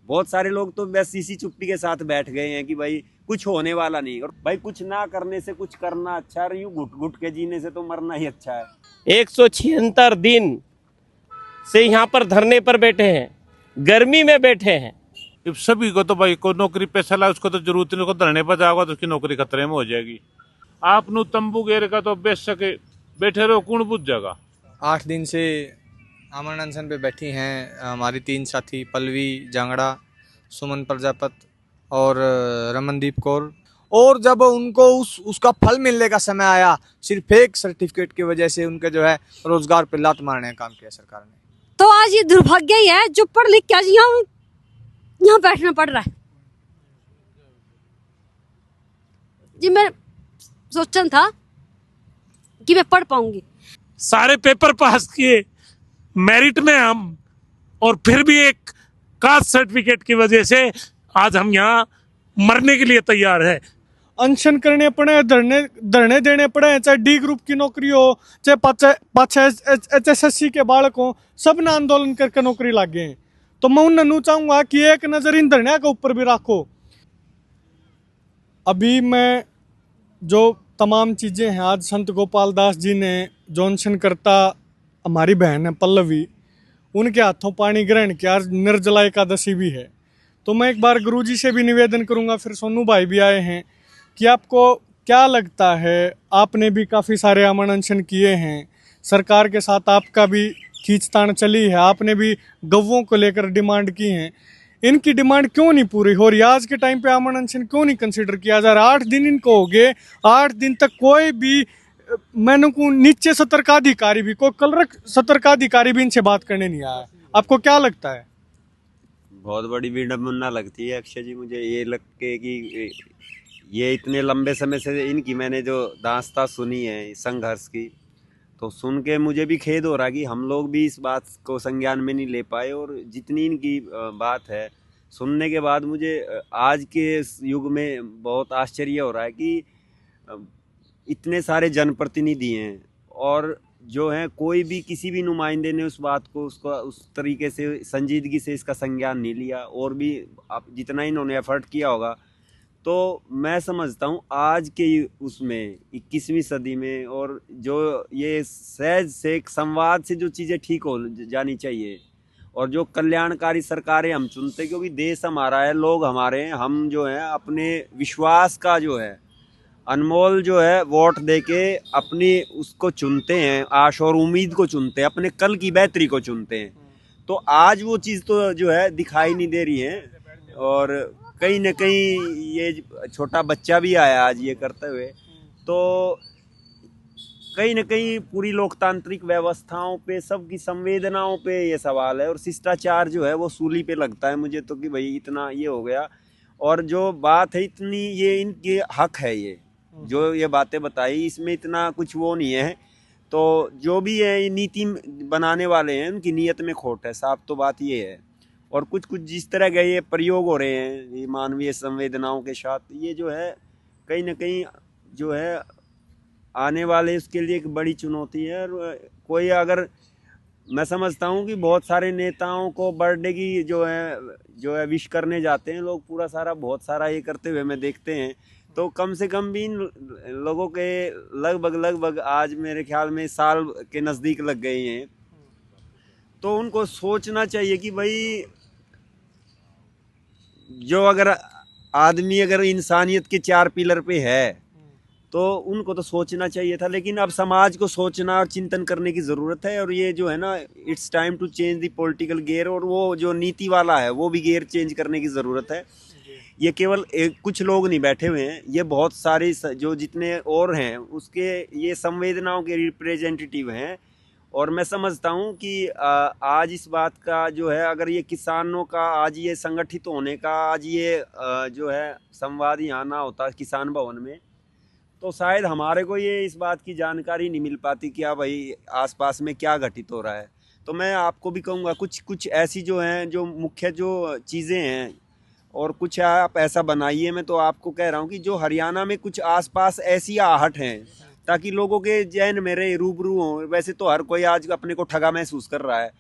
बहुत सारे लोग तो बस इसी चुप्पी के साथ बैठ गए हैं कि भाई कुछ होने वाला नहीं, और भाई कुछ ना करने से कुछ करना अच्छा है, यूं घुट घुट के जीने से तो मरना ही अच्छा है। 176 दिन से यहाँ पर धरने पर बैठे हैं, गर्मी में बैठे हैं। सभी को तो भाई को नौकरी पैसा ला, उसको तो जरूरत नहीं, उसको धरने पर जाओगा तो उसकी नौकरी खतरे में हो जाएगी। आप नु तंबू घेर का तो बेच सके बैठे रहो, कौन बुझ जाएगा। 8 दिन से अमन अनशन पे बैठी हैं हमारी 3 साथी, पल्लवी जांगड़ा, सुमन प्रजापत और रमनदीप कौर। और जब उनको उसका फल मिलने का समय आया, सिर्फ एक सर्टिफिकेट की वजह से उनके जो है रोजगार पे लात मारने का काम किया सरकार ने। तो आज ये दुर्भाग्य ही है जो पढ़ लिख के आज यहाँ बैठना पड़ रहा है जी। मैं सोचा था कि मैं पढ़ पाऊंगी, सारे पेपर पास किए, मेरिट में हम, और फिर भी एक कास्ट सर्टिफिकेट की वजह से आज हम यहाँ मरने के लिए तैयार है। अनशन करने पड़े, धरने देने पड़े, चाहे डी ग्रुप की नौकरी हो, चाहे पाछे HSSC के बालक हो, सब ने आंदोलन करके नौकरी लागे हैं। तो मैं उन्हें चाहूंगा कि एक नजर इन धरने के ऊपर भी रखो। अभी मैं जो तमाम चीज़ें हैं, आज संत गोपाल दास जी ने जो अनशन करता हमारी बहन है पल्लवी, उनके हाथों पानी ग्रहण किया। आज निर्जला एकादशी भी है। तो मैं एक बार गुरुजी से भी निवेदन करूंगा, फिर सोनू भाई भी आए हैं, कि आपको क्या लगता है, आपने भी काफ़ी सारे अमन अनशन किए हैं, सरकार के साथ आपका भी खींचतान चली है, आपने भी गौवों को लेकर डिमांड की हैं, इनकी डिमांड क्यों नहीं पूरी हो रही? आज के टाइम पे अमन अनशन क्यों नहीं कंसिडर किया जा रहा? 8 दिन इनको हो गए, 8 दिन तक कोई भी, मैंने को नीचे सतर्काधिकारी भी, कोई कलरक सतर्काधिकारी भी इनसे बात करने नहीं आया। आपको क्या लगता है? बहुत बड़ी विडम्बना लगती है अक्षय जी मुझे ये लग के कि ये इतने लंबे समय से इनकी मैंने जो दास्तां सुनी है संघर्ष की, तो सुन के मुझे भी खेद हो रहा कि हम लोग भी इस बात को संज्ञान में नहीं ले पाए। और जितनी इनकी बात है सुनने के बाद मुझे आज के युग में बहुत आश्चर्य हो रहा है कि इतने सारे जनप्रतिनिधि हैं और जो है कोई भी किसी भी नुमाइंदे ने उस बात को उसको उस तरीके से संजीदगी से इसका संज्ञान नहीं लिया। और भी आप जितना इन्होंने एफर्ट किया होगा, तो मैं समझता हूँ आज के उसमें 21वीं सदी में, और जो ये सहज से एक संवाद से जो चीज़ें ठीक हो जानी चाहिए, और जो कल्याणकारी सरकारें हम चुनते, क्योंकि देश हमारा है, लोग हमारे हैं, हम जो है अपने विश्वास का जो है अनमोल जो है वोट देके अपनी उसको चुनते हैं, आश और उम्मीद को चुनते हैं, अपने कल की बेहतरी को चुनते हैं। तो आज वो चीज़ तो जो है दिखाई नहीं दे रही है। और कहीं न कहीं ये छोटा बच्चा भी आया आज ये करते हुए, तो कहीं न कहीं पूरी लोकतांत्रिक व्यवस्थाओं पे, सबकी संवेदनाओं पे ये सवाल है। और शिष्टाचार जो है वो सूली पे लगता है मुझे तो, कि भाई इतना ये हो गया। और जो बात है इतनी, ये इनके हक है, ये जो ये बातें बताई इसमें इतना कुछ वो नहीं है। तो जो भी है ये नीति बनाने वाले हैं, उनकी नीयत में खोट है, साफ तो बात ये है। और कुछ जिस तरह के ये प्रयोग हो रहे हैं ये मानवीय संवेदनाओं के साथ, ये जो है कहीं ना कहीं जो है आने वाले उसके लिए एक बड़ी चुनौती है। और कोई अगर, मैं समझता हूँ कि बहुत सारे नेताओं को बर्थडे की जो है विश करने जाते हैं लोग, पूरा सारा बहुत सारा ये करते हुए मैं देखते हैं। तो कम से कम भी इन लोगों के लगभग आज मेरे ख्याल में साल के नज़दीक लग गए हैं। तो उनको सोचना चाहिए कि भाई जो अगर आदमी अगर इंसानियत के 4 पिलर पे है तो उनको तो सोचना चाहिए था। लेकिन अब समाज को सोचना और चिंतन करने की ज़रूरत है। और ये जो है ना, it's time to change the political gear, और वो जो नीति वाला है वो भी गियर चेंज करने की ज़रूरत है। ये केवल कुछ लोग नहीं बैठे हुए हैं, ये बहुत सारे जो जितने और हैं उसके ये संवेदनाओं के रिप्रेजेंटेटिव हैं। और मैं समझता हूँ कि आज इस बात का जो है, अगर ये किसानों का आज ये संगठित होने का आज ये जो है संवाद यहाँ ना होता किसान भवन में, तो शायद हमारे को ये इस बात की जानकारी नहीं मिल पाती कि भाई आसपास में क्या घटित हो रहा है। तो मैं आपको भी कहूँगा कुछ ऐसी जो हैं जो मुख्य जो चीज़ें हैं, और कुछ आप ऐसा बनाइए। मैं तो आपको कह रहा हूँ कि जो हरियाणा में कुछ आसपास ऐसी आहट हैं ताकि लोगों के जहन में रहे, रूबरू हों। वैसे तो हर कोई आज अपने को ठगा महसूस कर रहा है,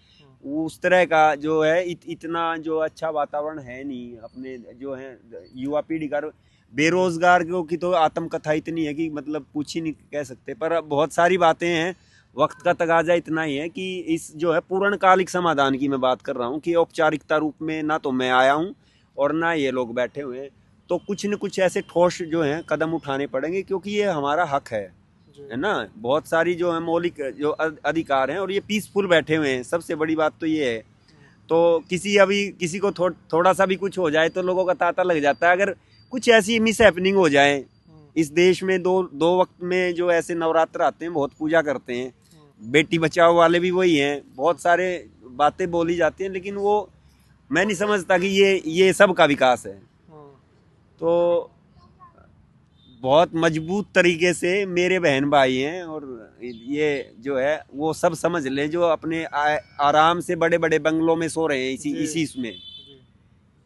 उस तरह का जो है इतना जो अच्छा वातावरण है नहीं अपने जो है युवा पीढ़ी का। बेरोजगार की तो आत्मकथा इतनी है कि मतलब पूछ ही नहीं कह सकते। पर बहुत सारी बातें हैं, वक्त का तगाजा इतना ही है कि इस जो है पूर्णकालिक समाधान की मैं बात कर रहा हूँ कि औपचारिकता रूप में ना तो मैं आया हूँ और ना ये लोग बैठे हुए हैं। तो कुछ न कुछ ऐसे ठोस जो हैं कदम उठाने पड़ेंगे, क्योंकि ये हमारा हक है ना। बहुत सारी जो है मौलिक जो अधिकार हैं और ये पीसफुल बैठे हुए हैं। सबसे बड़ी बात तो ये है। तो किसी को थोड़ा सा भी कुछ हो जाए तो लोगों का तांता लग जाता है। अगर कुछ ऐसी मिस हैपनिंग हो जाए इस देश में, दो वक्त में जो ऐसे नवरात्र आते हैं, बहुत पूजा करते हैं, बेटी बचाओ वाले भी वही हैं, बहुत सारे बातें बोली जाती हैं, लेकिन वो मैं नहीं समझता कि ये सबका विकास है। तो बहुत मजबूत तरीके से मेरे बहन भाई हैं और ये जो है वो सब समझ लें, जो अपने आराम से बड़े बड़े बंगलों में सो रहे हैं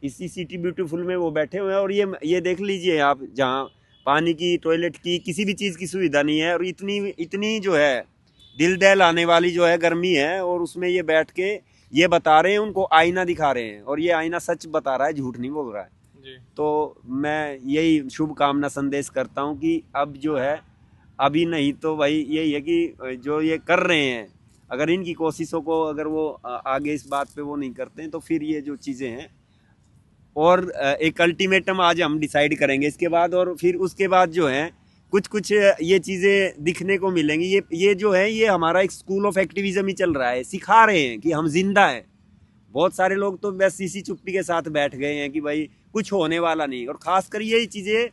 इसी सिटी ब्यूटीफुल में वो बैठे हुए हैं। और ये देख लीजिए आप, जहाँ पानी की, टॉयलेट की, किसी भी चीज़ की सुविधा नहीं है और इतनी जो है दिल दहलाने वाली जो है गर्मी है, और उसमें ये बैठ के ये बता रहे हैं, उनको आईना दिखा रहे हैं और ये आईना सच बता रहा है, झूठ नहीं बोल रहा है। तो मैं यही शुभकामना संदेश करता हूँ कि अब जो है, अभी नहीं तो भाई यही है कि जो ये कर रहे हैं, अगर इनकी कोशिशों को अगर वो आगे इस बात पे वो नहीं करते हैं तो फिर ये जो चीज़ें हैं, और एक अल्टीमेटम आज हम डिसाइड करेंगे इसके बाद, और फिर उसके बाद जो है कुछ ये चीज़ें दिखने को मिलेंगी। ये जो है ये हमारा एक स्कूल ऑफ एक्टिविज्म ही चल रहा है, सिखा रहे हैं कि हम जिंदा हैं। बहुत सारे लोग तो बस इसी चुप्पी के साथ बैठ गए हैं कि भाई कुछ होने वाला नहीं, और ख़ासकर यही चीज़ें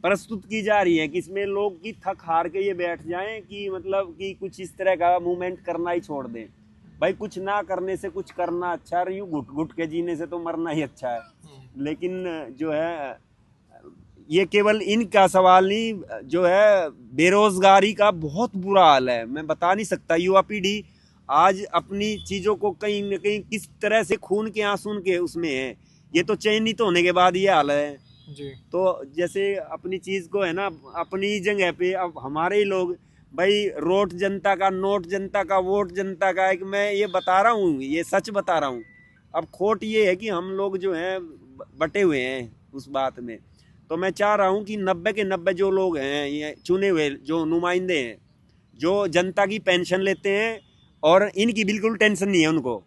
प्रस्तुत की जा रही हैं कि इसमें लोग की थक हार के ये बैठ जाएं कि मतलब कि कुछ इस तरह का मूवमेंट करना ही छोड़ दें। भाई कुछ ना करने से कुछ करना अच्छा है, यूँ घुट घुट के जीने से तो मरना ही अच्छा है। लेकिन जो है ये केवल इनका सवाल नहीं, जो है बेरोजगारी का बहुत बुरा हाल है, मैं बता नहीं सकता। युवा पीढ़ी आज अपनी चीज़ों को कहीं न कहीं किस तरह से खून के आंसू के उसमें है, ये तो चयनित होने के बाद ये हाल है जी। तो जैसे अपनी चीज़ को है ना, अपनी जगह पे अब हमारे ही लोग, भाई रोट जनता का, नोट जनता का, वोट जनता का, एक मैं ये बता रहा हूँ, ये सच बता रहा हूँ। अब खोट ये है कि हम लोग जो हैं बटे हुए हैं उस बात में। तो मैं चाह रहा हूँ कि 90 के 90 जो लोग हैं, ये चुने हुए जो नुमाइंदे हैं, जो जनता की पेंशन लेते हैं और इनकी बिल्कुल टेंशन नहीं है उनको,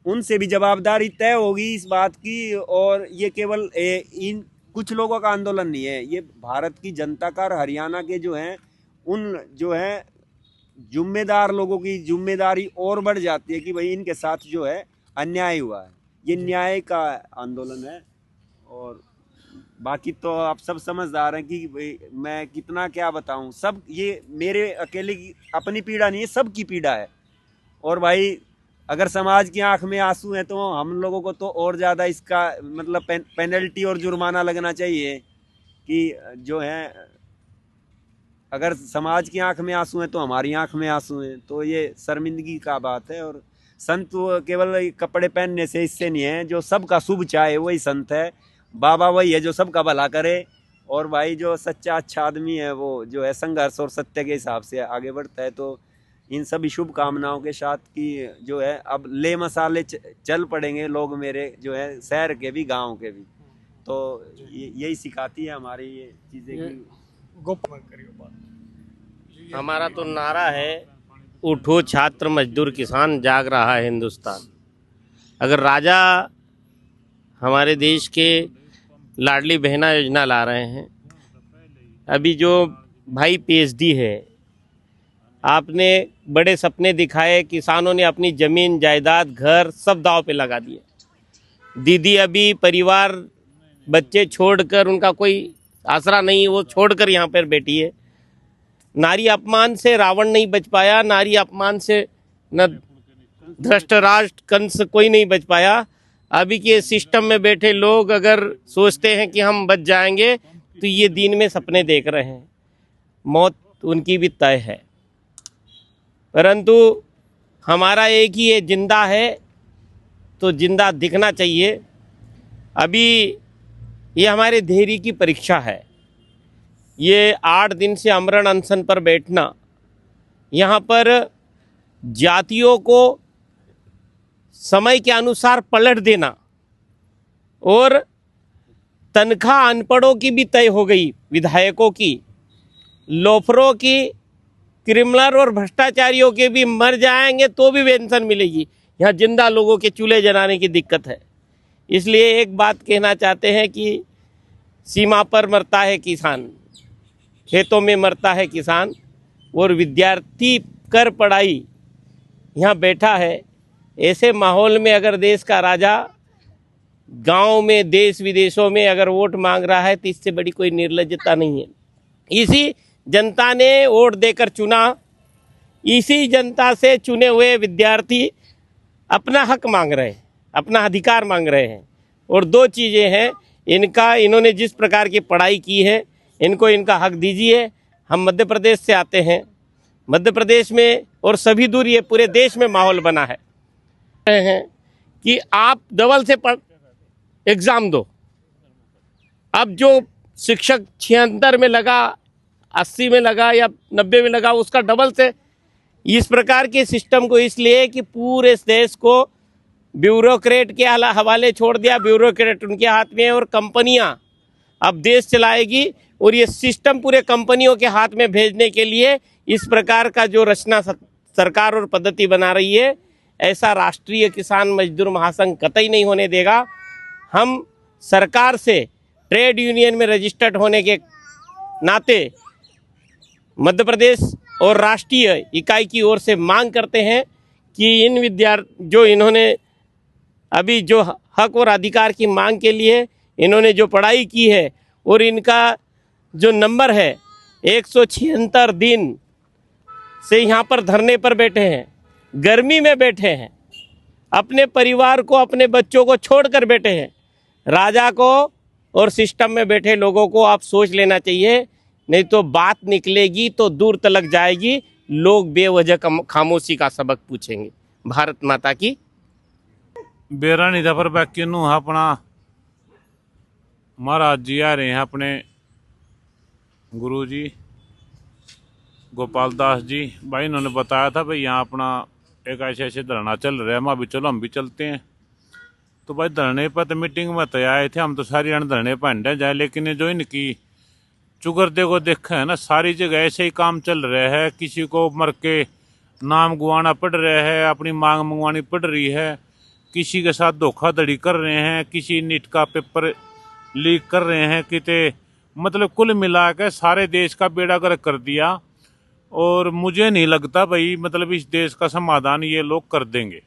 उनसे भी जवाबदारी तय होगी इस बात की। और ये केवल इन कुछ लोगों का आंदोलन नहीं है, ये भारत की जनता का, हरियाणा के जो हैं उन जो है जिम्मेदार लोगों की जिम्मेदारी और बढ़ जाती है कि भाई इनके साथ जो है अन्याय हुआ है। ये न्याय का आंदोलन है। और बाकी तो आप सब समझदार हैं कि भाई मैं कितना क्या बताऊं। सब ये मेरे अकेले की अपनी पीड़ा नहीं है, सबकी पीड़ा है। और भाई अगर समाज की आंख में आंसू हैं तो हम लोगों को तो और ज़्यादा इसका मतलब पेनल्टी और जुर्माना लगना चाहिए कि जो है, अगर समाज की आंख में आंसू हैं तो हमारी आंख में आंसू हैं, तो ये शर्मिंदगी का बात है। और संत केवल कपड़े पहनने से इससे नहीं है, जो सबका शुभ चाहे वही संत है। बाबा वही है जो सबका भला करे। और भाई जो सच्चा अच्छा आदमी है वो जो है संघर्ष और सत्य के हिसाब से आगे बढ़ता है। तो इन सभी शुभकामनाओं के साथ कि जो है अब ले मसाले चल पड़ेंगे लोग मेरे, जो है शहर के भी गांव के भी। तो यही सिखाती है हमारी ये चीज़ें। हमारा तो नारा है, उठो छात्र मजदूर किसान, जाग रहा है हिंदुस्तान। अगर राजा हमारे देश के लाडली बहना योजना ला रहे हैं, अभी जो भाई पीएचडी है, आपने बड़े सपने दिखाए, किसानों ने अपनी ज़मीन जायदाद घर सब दांव पे लगा दिए। दीदी अभी परिवार बच्चे छोड़कर, उनका कोई आसरा नहीं, वो छोड़कर यहाँ पर बैठी है। नारी अपमान से रावण नहीं बच पाया, नारी अपमान से न धृष्टराष्ट्र कंस कोई नहीं बच पाया। अभी के सिस्टम में बैठे लोग अगर सोचते हैं कि हम बच जाएंगे तो ये दिन में सपने देख रहे हैं, मौत उनकी भी तय है। परंतु हमारा एक ही है, जिंदा है तो जिंदा दिखना चाहिए। अभी ये हमारे धैर्य की परीक्षा है। ये 8 दिन से आमरण अनशन पर बैठना, यहाँ पर जातियों को समय के अनुसार पलट देना और तनख्वाह अनपढ़ों की भी तय हो गई, विधायकों की, लोफरों की, क्रिमिनल और भ्रष्टाचारियों के भी मर जाएंगे तो भी पेंशन मिलेगी। यहाँ जिंदा लोगों के चूल्हे जलाने की दिक्कत है। इसलिए एक बात कहना चाहते हैं कि सीमा पर मरता है किसान, खेतों में मरता है किसान, और विद्यार्थी कर पढ़ाई यहाँ बैठा है। ऐसे माहौल में अगर देश का राजा गांव में, देश विदेशों में अगर वोट मांग रहा है तो इससे बड़ी कोई निर्लज्जता नहीं है। इसी जनता ने वोट देकर चुना, इसी जनता से चुने हुए विद्यार्थी अपना हक मांग रहे हैं, अपना अधिकार मांग रहे हैं। और दो चीज़ें हैं, इन्होंने जिस प्रकार की पढ़ाई की है, इनको इनका हक दीजिए। हम मध्य प्रदेश से आते हैं, मध्य प्रदेश में और सभी दूर ये पूरे देश में माहौल बना है कि आप डबल से एग्ज़ाम दो। अब जो शिक्षक 76 में लगा, 80 में लगा या 90 में लगा, उसका डबल से, इस प्रकार के सिस्टम को इसलिए कि पूरे देश को ब्यूरोक्रेट के हवाले छोड़ दिया। ब्यूरोक्रेट उनके हाथ में है और कंपनियां अब देश चलाएगी, और ये सिस्टम पूरे कंपनियों के हाथ में भेजने के लिए इस प्रकार का जो रचना सरकार और पद्धति बना रही है, ऐसा राष्ट्रीय किसान मजदूर महासंघ कतई नहीं होने देगा। हम सरकार से ट्रेड यूनियन में रजिस्टर्ड होने के नाते मध्य प्रदेश और राष्ट्रीय इकाई की ओर से मांग करते हैं कि इन जो इन्होंने अभी जो हक और अधिकार की मांग के लिए इन्होंने जो पढ़ाई की है और इनका जो नंबर है 176 दिन से यहाँ पर धरने पर बैठे हैं, गर्मी में बैठे हैं, अपने परिवार को, अपने बच्चों को छोड़कर बैठे हैं, राजा को और सिस्टम में बैठे लोगों को आप सोच लेना चाहिए, नहीं तो बात निकलेगी तो दूर तलक जाएगी। लोग बेवजह खामोशी का सबक पूछेंगे। भारत माता की। बेरानी दफर बाकी नू अपना महाराज जी आ रहे हैं, अपने गुरु जी गोपाल दास जी भाई, इन्होंने बताया था भाई यहाँ अपना एक ऐसे ऐसे धरना चल रहा है। भी चलो हम भी चलते हैं। तो भाई धरने पर तो मीटिंग में तो आए थे हम, तो सारी धरने पर हंडे जाए, लेकिन ये जो इनकी चुगरदे को देखा है ना, सारी जगह ऐसे ही काम चल रहा है। किसी को मर के नाम गुआना पड़ रहा है, अपनी मांग मंगवानी पड़ रही है, किसी के साथ धोखाधड़ी कर रहे हैं, किसी नीट का पेपर लीक कर रहे हैं, किते मतलब कुल मिला के सारे देश का बेड़ा गर्क कर दिया। और मुझे नहीं लगता भाई मतलब इस देश का समाधान ये लोग कर देंगे,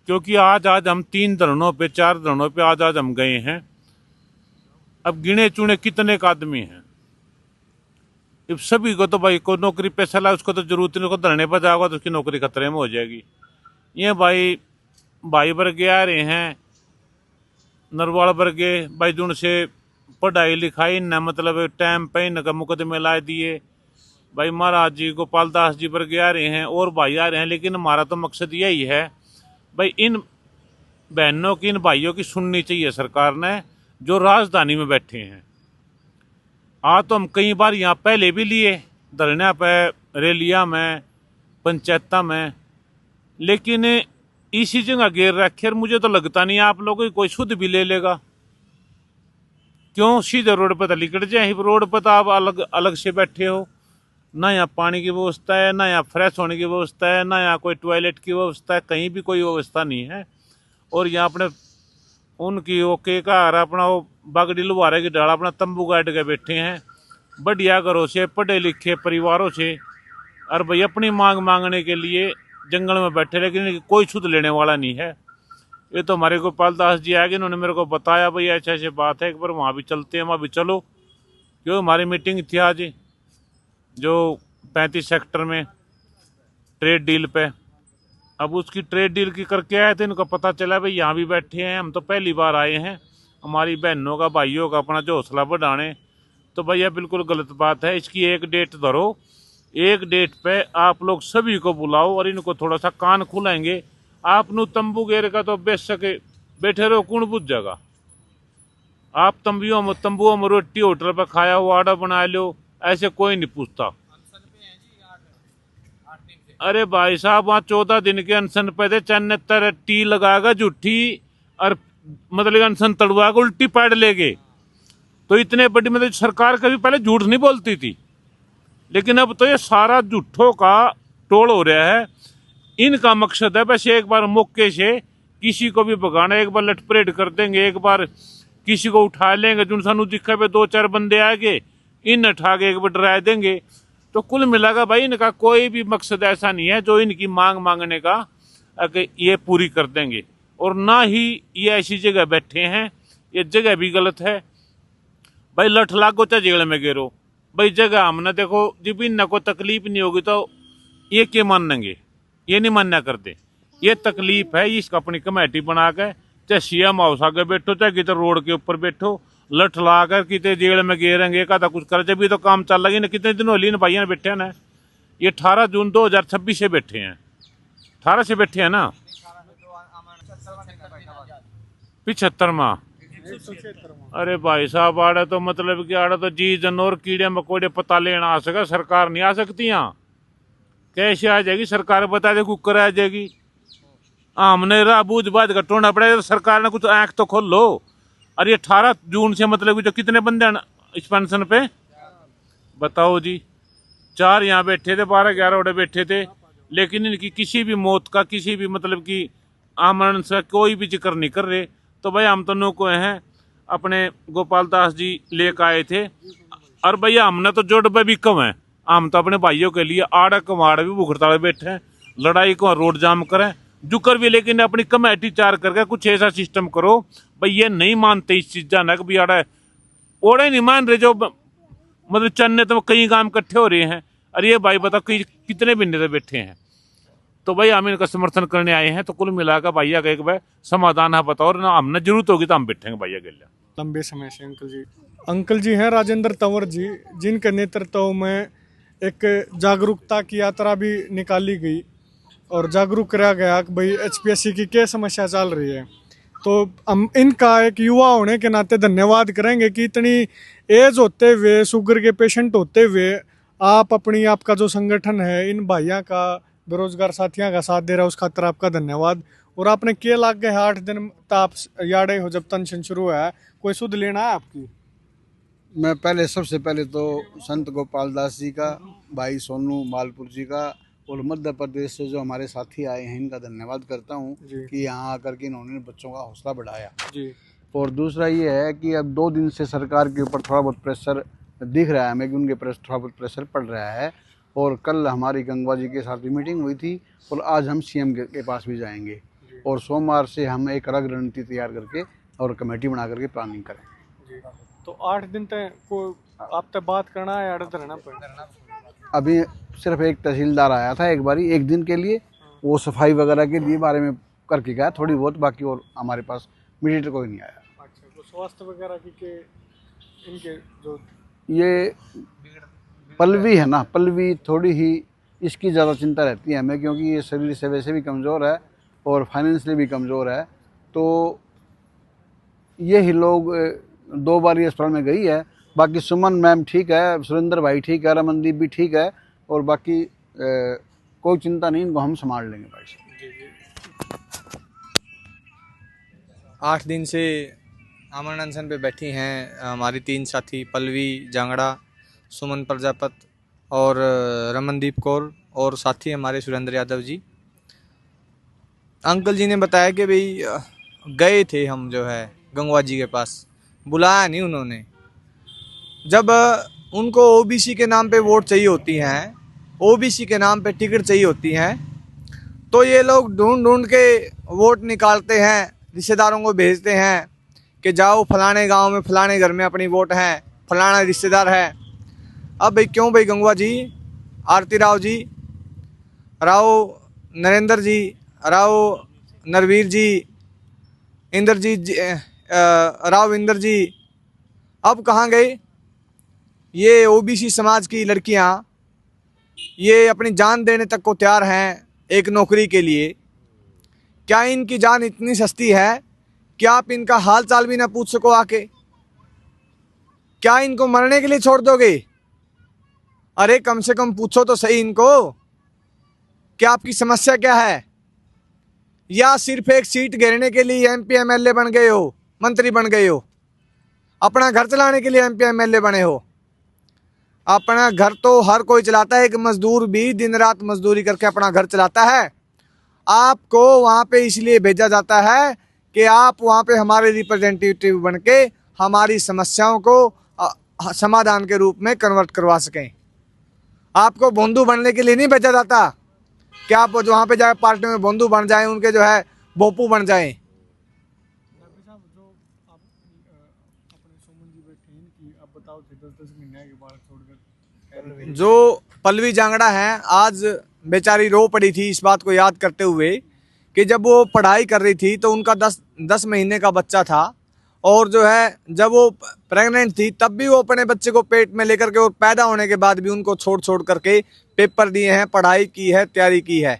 क्योंकि आज हम 3 धरनों पे 4 धरनों पे आज हम गए हैं। अब गिने चुने कितने का आदमी हैं, अब सभी को तो भाई को नौकरी पैसा ला, उसको तो जरूरत नहीं, उसको धरने पर जाएगा तो उसकी नौकरी खतरे में हो जाएगी। ये भाई वर्ग आ रहे हैं, नरवाल वर्गे भाई, जिनसे पढ़ाई लिखाई न मतलब टाइम पे इनका मुकदमे ला दिए। भाई महाराज जी गोपाल दास जी वर्गे आ रहे हैं और भाई आ रहे हैं, लेकिन हमारा तो मकसद यही है भाई इन बहनों की, इन भाइयों की सुननी चाहिए सरकार ने, जो राजधानी में बैठे हैं। आज तो हम कई बार यहाँ पहले भी लिए धरना पे, रैलिया में, पंचायत में, लेकिन इसी जगह घेर रखे। मुझे तो लगता नहीं आप लोगों की कोई शुद्ध भी ले लेगा। क्यों सीधे रोड पर तो लिकट जाए, रोड पर तो आप अलग अलग से बैठे हो, ना यहाँ पानी की व्यवस्था है, ना यहाँ फ्रेश होने की व्यवस्था है, ना यहाँ कोई टॉयलेट की व्यवस्था है, कहीं भी कोई व्यवस्था नहीं है। और यहाँ अपने उनकी ओके का अपना वो बागड़ी लुहारे की डाल अपना तंबू गाड़ के बैठे हैं, बढ़िया घरों से, पढ़े लिखे परिवारों से, और भाई अपनी मांग मांगने के लिए जंगल में बैठे, लेकिन कोई सुध लेने वाला नहीं है। ये तो हमारे गोपाल दास जी आगे, इन्होंने मेरे को बताया भाई ऐसे ऐसे बात है, एक बार वहाँ भी चलते हैं, वहाँ भी चलो। क्यों हमारी मीटिंग थी आज जो 35 सेक्टर में ट्रेड डील पे, अब उसकी ट्रेड डील की करके आए थे, इनको पता चला भाई यहाँ भी बैठे हैं, हम तो पहली बार आए हैं हमारी बहनों का, भाइयों का अपना जो हौसला बढ़ाने। तो भैया बिल्कुल गलत बात है। इसकी एक डेट धरो, एक डेट पे आप लोग सभी को बुलाओ और इनको थोड़ा सा कान खुलाएंगे। आप नु तंबू घेर का तो बेच सके बैठे रहो, कौन बुझ जाएगा। आप तंबुओं में रोटी होटल पर खाया हुआ आर्डर बना लो, ऐसे कोई नहीं पूछता। अरे भाई साहब वहाँ 14 दिन के अनशन पे थे, 74 टी लगाएगा झूठी और मतलब अनशन तड़वा के उल्टी पैड ले गए। तो इतने बड़ी मतलब सरकार कभी पहले झूठ नहीं बोलती थी, लेकिन अब तो ये सारा झूठों का टोल हो रहा है। इनका मकसद है बस एक बार मौके से किसी को भी भगाना, एक बार लटपरेट कर देंगे, एक बार किसी को उठा लेंगे, जो सानू दिखा पे 2-4 बंदे आएंगे, इन उठा के एक बार डरा देंगे। तो कुल मिलाकर भाई इनका कोई भी मकसद ऐसा नहीं है जो इनकी मांग मांगने का कि ये पूरी कर देंगे, और ना ही ये ऐसी जगह बैठे हैं। ये जगह भी गलत है भाई, लठ लागो चाहे जेल में गिरो भाई, जगह हमने देखो जब इन्हें को तकलीफ नहीं होगी तो ये क्या मानेंगे, ये नहीं मानना करते। ये तकलीफ है, इसका अपनी कमेटी बना कर चाहे सीएम हाउस आगे बैठो, चाहे किधर रोड के ऊपर बैठो, लठ ला कर कितने जेल में गिरेंगे, एक आधा कुछ कर, जब भी तो काम चल रहा है। कितने दिन होली इन भाइयों ने बैठे ना, ये 18 जून 2026 से बैठे हैं, 18 से बैठे हैं ना, 75वां। अरे भाई साहब आड़े तो मतलब कि आड़े तो जी जनोर कीड़े मकोड़े पता लेना आ सका, सरकार नहीं आ सकती यहाँ। कैसे आ जाएगी सरकार, बता दे कुकर आ जाएगी। हमने राह बूझ बाज का टोना पड़ेगा, तो सरकार ने कुछ आंख तो खोल लो। और ये 18 जून से मतलब जो कितने बंदे इस पेंशन पे बताओ जी, 4 यहाँ बैठे थे, 12-11 उड़े बैठे थे, लेकिन इनकी किसी भी मौत का, किसी भी मतलब की आमरण से कोई भी जिक्र नहीं कर रहे। तो भाई हम तो को हैं अपने गोपाल दास जी लेकर आए थे, और भैया हमने तो जोड़ पे भी कम है, हम तो अपने भाइयों के लिए आड़ा कमाड़ भी भूख हड़ताल बैठे हैं, लड़ाई को रोड जाम करें जुकर भी, लेकिन अपनी कमेटी चार करके कुछ ऐसा सिस्टम करो। भाई ये नहीं मानते इस चीज जाना कि आड़ा ओड़े नहीं मान रहे, जो मतलब चन्ने तो कई काम इकट्ठे हो रहे हैं। अरे ये भाई बताओ कितने बिन्ने से बैठे हैं, तो भाई हम इनका समर्थन करने आए हैं। तो कुल मिलाकर भैया का एक बार समाधान है बताओ, और ना हमने जरूरत होगी तो हम बैठेंगे भैया के लिए। लंबे समय से अंकल जी हैं राजेंद्र तंवर जी, जिनके नेतृत्व में एक जागरूकता की यात्रा भी निकाली गई और जागरूक करा गया कि भाई एचपीएससी की क्या समस्या चल रही है। तो हम इनका एक युवा होने के नाते धन्यवाद करेंगे कि इतनी एज होते हुए, शुगर के पेशेंट होते हुए, आप अपनी आपका जो संगठन है इन भाइयों का, बेरोजगार साथियों का साथ दे रहा है, उस खातर आपका धन्यवाद। और आपने के लाग गए 8 दिन ताप याड़े हो जब तंशन शुरू है, कोई सुध लेना है आपकी? मैं पहले सबसे पहले तो संत गोपाल दास जी का, भाई सोनू मालपुर जी का और मध्य प्रदेश से जो हमारे साथी आए हैं इनका धन्यवाद करता हूँ कि यहाँ आकर के इन्होंने बच्चों का हौसला बढ़ाया जी। और दूसरा ये है कि अब 2 दिन से सरकार के ऊपर थोड़ा बहुत प्रेशर दिख रहा है हमें कि उनके थोड़ा बहुत प्रेशर पड़ रहा है। और कल हमारी गंगवा जी के साथ भी मीटिंग हुई थी, और आज हम सीएम के पास भी जाएंगे, और सोमवार से हम एक अलग रणनीति तैयार करके और कमेटी बना करके प्लानिंग करें। तो 8 दिन तक को आप तक बात करना है, अड़त रहना पड़ेगा। अभी सिर्फ एक तहसीलदार आया था एक बारी, एक दिन के लिए, वो सफाई वगैरह के लिए बारे में करके गया थोड़ी बहुत, बाकी और हमारे पास मीडिएटर कोई नहीं आया। अच्छा, तो स्वास्थ्य वगैरह के इनके जो ये पल्लवी है ना, पल्लवी थोड़ी ही इसकी ज़्यादा चिंता रहती है हमें, क्योंकि ये शरीर से वैसे भी कमज़ोर है और फाइनेंशियली भी कमज़ोर है। तो ये ही लोग 2 बार ये अस्पताल में गई है। बाकी सुमन मैम ठीक है, सुरेंद्र भाई ठीक है, रमनदीप भी ठीक है, और बाकी कोई चिंता नहीं, इनको हम संभाल लेंगे भाई। 8 दिन से आमरण अनशन पे बैठी हैं हमारी 3 साथी, पल्लवी जांगड़ा, सुमन प्रजापत और रमनदीप कौर, और साथी हमारे सुरेंद्र यादव जी। अंकल जी ने बताया कि भाई गए थे हम जो है गंगवा जी के पास, बुलाया नहीं उन्होंने। जब उनको ओबीसी के नाम पे वोट चाहिए होती हैं, ओबीसी के नाम पे टिकट चाहिए होती हैं, तो ये लोग ढूंढ ढूंढ के वोट निकालते हैं, रिश्तेदारों को भेजते हैं कि जाओ फलाने गांव में फलाने घर में अपनी वोट है, फलाना रिश्तेदार है। अब भाई क्यों भाई गंगवा जी, आरती राव जी, राव नरेंद्र जी, राव नरवीर जी, इंद्रजीत जी, राव इंद्र जी, अब कहाँ गए? ये ओबीसी समाज की लड़कियां, ये अपनी जान देने तक को तैयार हैं एक नौकरी के लिए। क्या इनकी जान इतनी सस्ती है कि आप इनका हाल चाल भी ना पूछ सको आके? क्या इनको मरने के लिए छोड़ दोगे? अरे कम से कम पूछो तो सही इनको। कि आपकी समस्या क्या है, या सिर्फ एक सीट घेरने के लिए एमपी एमएलए बन गए हो, मंत्री बन गए हो, अपना घर चलाने के लिए एमपी एमएलए बने हो। अपना घर तो हर कोई चलाता है, एक मजदूर भी दिन रात मजदूरी करके अपना घर चलाता है। आपको वहाँ पे इसलिए भेजा जाता है कि आप वहाँ पे हमारे रिप्रेजेंटेटिव बन के हमारी समस्याओं को समाधान के रूप में कन्वर्ट करवा सकें। आपको बंधु बनने के लिए नहीं भेजा जाता कि आप वहाँ पे जाए पार्टी में बंधु बन जाएं, उनके जो है बोपू बन जाएं। जो पल्लवी जांगड़ा हैं, आज बेचारी रो पड़ी थी इस बात को याद करते हुए कि जब वो पढ़ाई कर रही थी तो उनका 10 महीने का बच्चा था, और जो है जब वो प्रेग्नेंट थी तब भी वो अपने बच्चे को पेट में लेकर के और पैदा होने के बाद भी उनको छोड़ करके पेपर दिए हैं, पढ़ाई की है, तैयारी की है।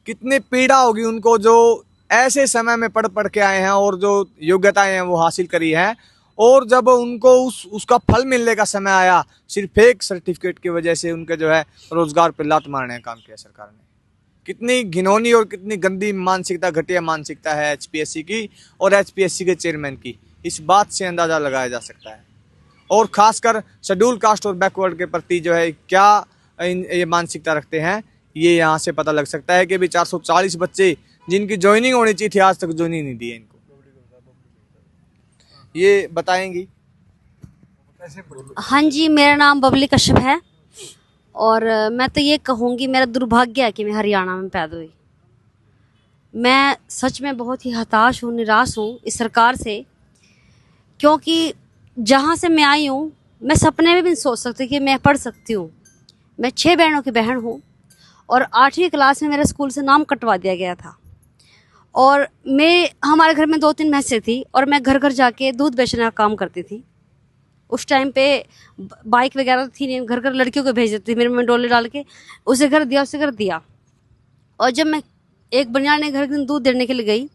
कितनी पीड़ा होगी उनको जो ऐसे समय में पढ़ के आए हैं और जो योग्यताएं हैं वो हासिल करी हैं, और जब उनको उसका फल मिलने का समय आया, सिर्फ एक सर्टिफिकेट की वजह से उनके जो है रोजगार पर लात मारने का काम किया सरकार ने। कितनी घिनौनी और कितनी गंदी मानसिकता, घटिया मानसिकता है एचपीएससी की और एचपीएससी के चेयरमैन की, इस बात से अंदाज़ा लगाया जा सकता है। और खासकर शेड्यूल कास्ट और बैकवर्ड के प्रति जो है क्या ये मानसिकता रखते हैं, ये यहाँ से पता लग सकता है कि भी 440 बच्चे जिनकी ज्वाइनिंग होनी चाहिए थी आज तक ज्वाइनिंग नहीं दी है इनको। ये बताएंगी। हाँ जी, मेरा नाम बबली कश्यप है और मैं तो ये कहूँगी मेरा दुर्भाग्य है कि मैं हरियाणा में पैदा हुई। मैं सच में बहुत ही हताश हूँ, निराश हूँ इस सरकार से, क्योंकि जहाँ से मैं आई हूँ मैं सपने में भी नहीं सोच सकती कि मैं पढ़ सकती हूँ। मैं 6 बहनों की बहन हूँ और 8वीं क्लास में मेरे स्कूल से नाम कटवा दिया गया था। और हमारे घर में 2-3 भैंसें थी और मैं घर घर जाके दूध बेचने का काम करती थी। उस टाइम पे बाइक वगैरह थी नहीं, घर घर लड़कियों को भेज देती थी मेरे में डोले डाल के, उसे घर दिया उसे घर दिया। और जब मैं एक बनियाने घर दिन दूध देने के लिए गई,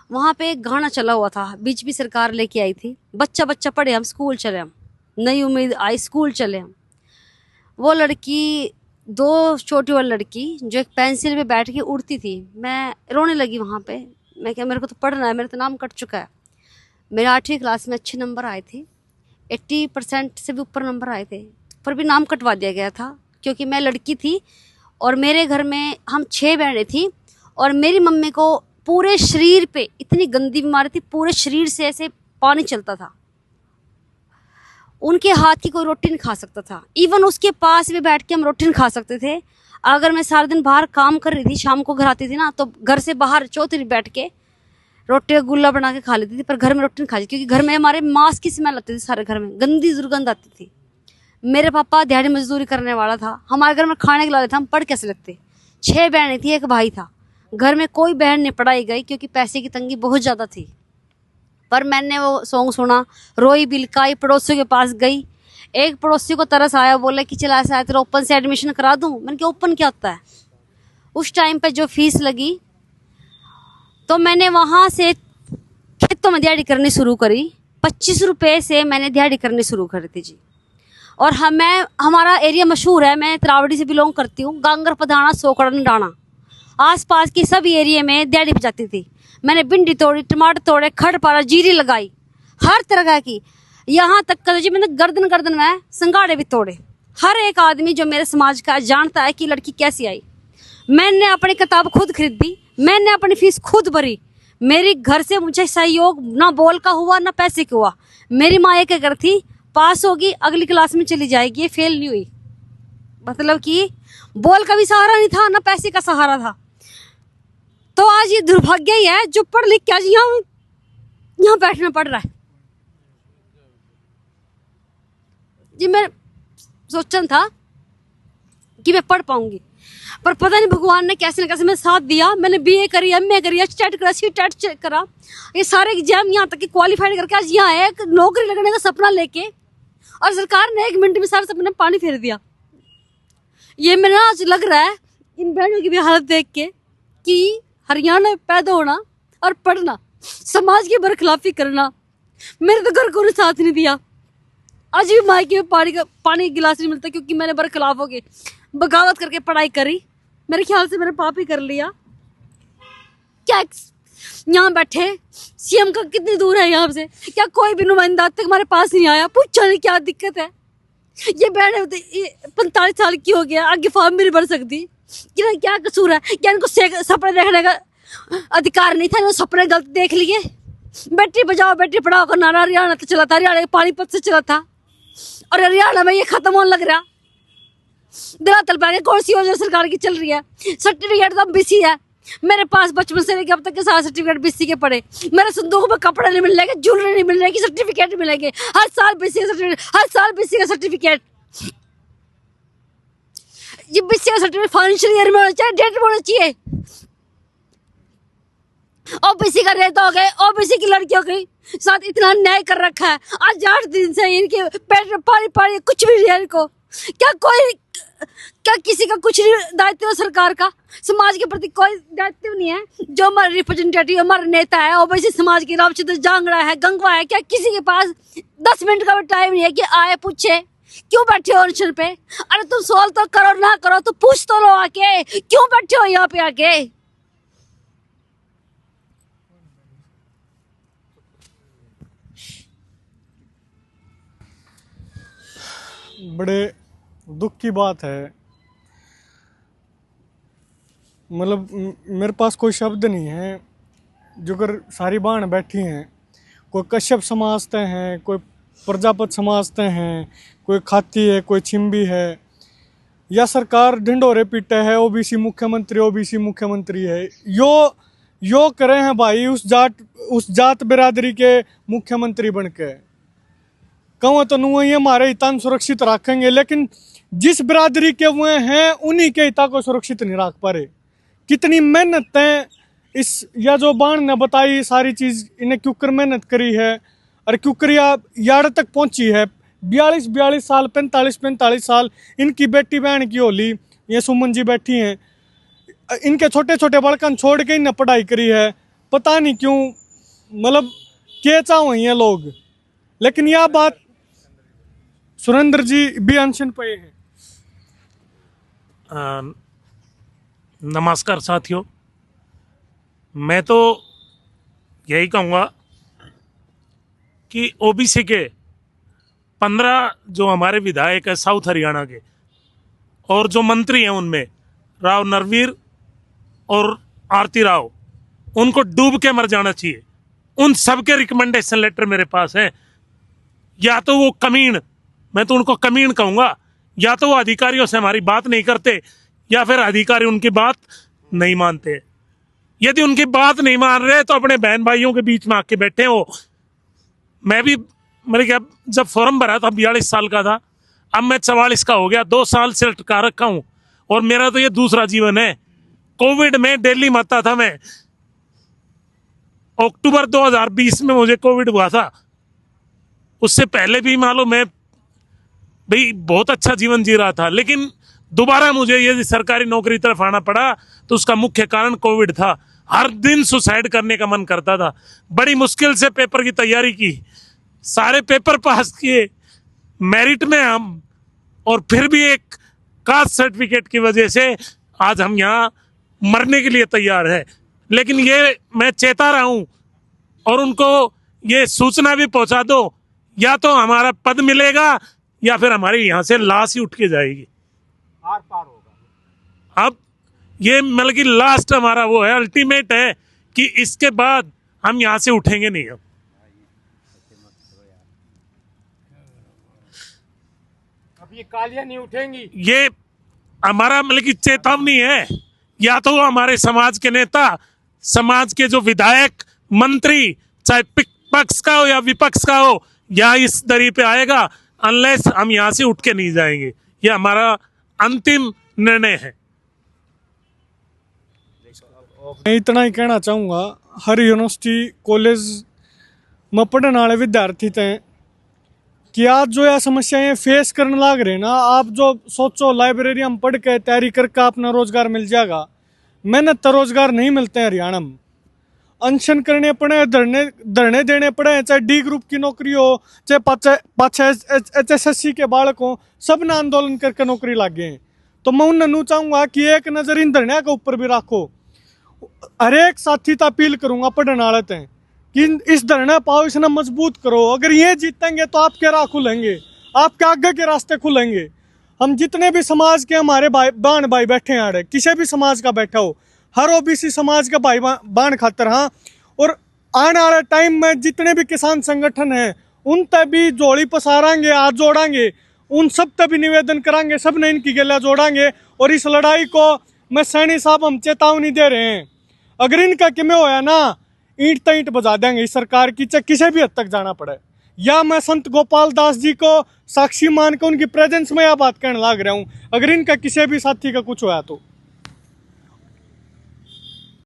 वहाँ पे एक गाना चला हुआ था, बीजेपी सरकार लेके आई थी, बच्चा बच्चा पढ़े हम स्कूल चले हम, नई उम्मीद आई स्कूल चले हम। वो लड़की, 2 छोटी वाली लड़की जो एक पेंसिल पे बैठ के उड़ती थी, मैं रोने लगी वहाँ पे। मैं क्या, मेरे को तो पढ़ना है, मेरा तो नाम कट चुका है। मेरे 8वीं क्लास में अच्छे नंबर आए थे, 80% से भी ऊपर नंबर आए थे, पर भी नाम कटवा दिया गया था क्योंकि मैं लड़की थी। और मेरे घर में हम 6 बहनें थी और मेरी मम्मी को पूरे शरीर पे इतनी गंदी बीमारी थी, पूरे शरीर से ऐसे पानी चलता था, उनके हाथ की कोई रोटी नहीं खा सकता था। इवन उसके पास भी बैठ के हम रोटी नहीं खा सकते थे। अगर मैं सारा दिन बाहर काम कर रही थी, शाम को घर आती थी ना, तो घर से बाहर चौधरी बैठ के रोटी का गुल्ला बना के खा लेती थी, पर घर में रोटी नहीं खाती क्योंकि घर में हमारे मांस की स्मेल आती थी, सारे घर में गंदी दुर्गंध आती थी। मेरे पापा दिहाड़ी मजदूरी करने वाला था, हमारे घर में खाने के लाते थे, हम पढ़ कैसे लगते। 6 बहनें थी, एक भाई था, घर में कोई बहन नहीं पढ़ाई गई क्योंकि पैसे की तंगी बहुत ज़्यादा थी। पर मैंने वो सॉन्ग सुना, रोई बिलकाई, पड़ोसियों के पास गई। एक पड़ोसी को तरस आया, बोला कि चला ऐसा है तेरा ओपन से एडमिशन करा दूं। मैंने कहा ओपन क्या होता है। उस टाइम पे जो फीस लगी तो मैंने वहाँ से खेतों में दिहाड़ी करनी शुरू करी। 25 रुपये से मैंने दिहाड़ी करनी शुरू करी थी जी। और हमारा एरिया मशहूर है, मैं त्रावड़ी से बिलोंग करती हूँ। गांगर पधाना, सोकड़ा डाना, आसपास के सभी एरिया में दिहाड़ी पे जाती थी। मैंने भिंडी तोड़ी, टमाटर तोड़े, खड़ पारा, जीरी लगाई, हर तरह की, यहाँ तक कर जी मैंने गर्दन में संगाड़े भी तोड़े। हर एक आदमी जो मेरे समाज का जानता है कि लड़की कैसी आई। मैंने अपनी किताब खुद खरीदी, मैंने अपनी फीस खुद भरी। मेरी घर से मुझे सहयोग ना बोल का हुआ ना पैसे का हुआ। मेरी माँ एक घर थी, पास होगी अगली क्लास में चली जाएगी, फेल नहीं हुई। मतलब कि बोल का भी सहारा नहीं था ना पैसे का सहारा था। तो आज ये दुर्भाग्य ही है जो पढ़ लिख के आज यहाँ बैठना पड़ रहा है जी। मैं सोचना था कि मैं पढ़ पाऊंगी, पर पता नहीं भगवान ने कैसे न कैसे मेरा साथ दिया। मैंने BA करी, MA करी, HTET करा, CTET करा, ये सारे एग्जाम यहाँ तक कि क्वालिफाइड करके आज यहाँ है, एक नौकरी लगने का सपना लेके, और सरकार ने 1 मिनट में सारे सपने पानी फेर दिया। ये मेरा आज लग रहा है इन बहनों की भी हालत देख के कि हरियाणा में पैदा होना और पढ़ना, समाज की बरखिलाफी करना, मेरे तो घर को साथ नहीं दिया। आज भी मायके में पानी गिलास नहीं मिलता क्योंकि मैंने बरखिलाफ हो गए बगावत करके पढ़ाई करी मेरे ख्याल से मेरे पाप ही कर लिया। क्या यहाँ बैठे सीएम का कितनी दूर है यहाँ से, क्या कोई भी नुमाइंदा आज तक हमारे पास नहीं आया, पूछो नहीं क्या दिक्कत है। ये बहन 45 साल की हो गया, आगे फॉर्म भी नहीं भर सकती, क्या कसूर है? क्या इनको सपने देखने का अधिकार नहीं था? इन्होंने सपने गलत देख लिए। बेटी बचाओ बेटी पढ़ाओ का नारा हरियाणा तो चला था, हरियाणा पानीपत से चला था, और हरियाणा में ये खत्म होने लग रहा। धरातल पे कौन सी योजना सरकार की चल रही है? सर्टिफिकेट तो बीसी है मेरे पास, बचपन से लेकर अब तक के सारे सर्टिफिकेट बीसी के पड़े। मेरे संदूक में कपड़े नहीं मिल रहे, ज्वेलरी नहीं मिल रही, सर्टिफिकेट मिलेंगे हर साल बीसी का सर्टिफिकेट, हर साल बीसी का सर्टिफिकेट। ये बीसी का सर्टिफिकेट फाइनेंशियल ईयर में होना चाहिए, डेट में होना चाहिए। ओबीसी का रेट हो गए, ओबीसी की लड़कियों के साथ इतना अन्याय कर रखा है। आज 8 दिन से इनके पेट में पानी पानी कुछ भी नहीं है इनको। क्या किसी का कुछ नहीं दायित्व है? सरकार का समाज के प्रति कोई दायित्व नहीं है। जो हमारे रिप्रेजेंटेटिव हमारे नेता है ओबीसी समाज के, रामचंद्र जांगड़ा है, गंगवा है, क्या किसी के पास 10 मिनट का भी टाइम नहीं है कि आए पूछे क्यों बैठे हो अनशन पे? अरे तुम सवाल तो करो ना करो तो पूछ तो लो आके, क्यों बैठे हो यहाँ पे आके? बड़े दुख की बात है, मतलब मेरे पास कोई शब्द नहीं है। जो कर सारी बहन बैठी हैं, कोई कश्यप समाजते हैं, कोई प्रजापत समाजते हैं, कोई खाती है, कोई छिम्बी है, या सरकार ढिंडोरे पीटे है, ओबीसी मुख्यमंत्री है। यो करे हैं भाई उस जात बिरादरी के मुख्यमंत्री बन के। कहूँ तो नुआ ये हमारे हितान सुरक्षित रखेंगे, लेकिन जिस बिरादरी के वो हैं उन्हीं के हिता को सुरक्षित नहीं रख पा रहे। कितनी मेहनत है इस, या जो बाण ने बताई सारी चीज़, इन्हें क्यों कर मेहनत करी है और क्यों कर यार तक पहुंची है। 42 साल 45 साल इनकी बेटी बहन की होली, ये सुमन जी बैठी हैं, इनके छोटे छोटे बड़कन छोड़ के इन्हें पढ़ाई करी है। पता नहीं क्यों, मतलब क्या चाहो ये लोग। लेकिन यह बात सुरेंद्र जी भी अनशन पे हैं। नमस्कार साथियों, मैं तो यही कहूँगा कि ओबीसी के 15 जो हमारे विधायक है साउथ हरियाणा के, और जो मंत्री हैं उनमें राव नरवीर और आरती राव, उनको डूब के मर जाना चाहिए। उन सब के रिकमेंडेशन लेटर मेरे पास हैं। या तो वो कमीन, मैं तो उनको कमीन कहूँगा, या तो वो अधिकारियों से हमारी बात नहीं करते, या फिर अधिकारी उनकी बात नहीं मानते। यदि उनकी बात नहीं मान रहे तो अपने बहन भाइयों के बीच में आके बैठे हो। मैं भी मेरे क्या जब फॉर्म भरा था 42 साल का था, अब मैं 44 का हो गया, 2 साल से लटका रखा हूँ, और मेरा तो ये दूसरा जीवन है। कोविड में दिल्ली में आता था मैं, अक्टूबर 2020 में मुझे कोविड हुआ था। उससे पहले भी मालूम मैं भाई बहुत अच्छा जीवन जी रहा था, लेकिन दोबारा मुझे ये सरकारी नौकरी तरफ आना पड़ा तो उसका मुख्य कारण कोविड था। हर दिन सुसाइड करने का मन करता था। बड़ी मुश्किल से पेपर की तैयारी की, सारे पेपर पास किए, मेरिट में हम, और फिर भी एक कास्ट सर्टिफिकेट की वजह से आज हम यहाँ मरने के लिए तैयार है। लेकिन ये मैं चेता रहा हूँ, और उनको ये सूचना भी पहुँचा दो, या तो हमारा पद मिलेगा या फिर हमारी यहाँ से लाश ही उठ के जाएगी। आर पार होगा। अब ये मतलब कि लास्ट हमारा वो है, अल्टीमेट है कि इसके बाद हम यहाँ से उठेंगे नहीं। अब ये कालियां नहीं उठेंगी, ये हमारा मतलब कि चेतावनी है। या तो हमारे समाज के नेता, समाज के जो विधायक मंत्री, चाहे पक्ष का हो या विपक्ष का हो, या इस दरी पे आएगा, अनलेस हम यहाँ से उठ के नहीं जाएंगे। ये हमारा अंतिम निर्णय है। मैं इतना ही कहना चाहूँगा, हर यूनिवर्सिटी कॉलेज में पढ़ने वाले विद्यार्थी थे कि आज जो यह समस्याएं फेस करने लग रहे ना, आप जो सोचो लाइब्रेरी में पढ़ के तैयारी करके अपना रोजगार मिल जाएगा, मेहनत तो रोजगार नहीं मिलते हैं हरियाणा में। अनशन करने पड़े, धरने देने पड़े, चाहे डी ग्रुप की नौकरी हो, चाहे पाछे HSSC के बालक हो, सब ने आंदोलन करके नौकरी लग गए। तो मैं उन्हें चाहूंगा कि एक नज़र इन धरने के ऊपर भी रखो। हर एक साथी तो अपील करूंगा पढ़ने वाले हैं कि इस धरना पाओ, इसने मजबूत करो। अगर ये जीतेंगे तो आपके राह खुलेंगे, आपके आगे के रास्ते खुलेंगे। हम जितने भी समाज के हमारे बहन भाई बैठे हैं, किसी भी समाज का बैठा हो, हर ओबीसी समाज के भाई बहन खातर, हाँ। और आने वाले टाइम में जितने भी किसान संगठन हैं उन तक भी जोड़ी पसारांगे, हाथ जोड़ांगे, उन सब तक भी निवेदन करांगे, सब ने इनकी गला जोड़ांगे। और इस लड़ाई को मैं सैनी साहब हम चेतावनी दे रहे हैं, अगर इनका किमें होया ना, ईंट तो ईंट बजा देंगे इस सरकार की, चाहे किसी भी हद तक जाना पड़े। या मैं संत गोपाल दास जी को साक्षी मान के उनकी प्रेजेंस में यह बात कहने लग रहा हूँ, अगर इनका किसी भी साथी का कुछ होया तो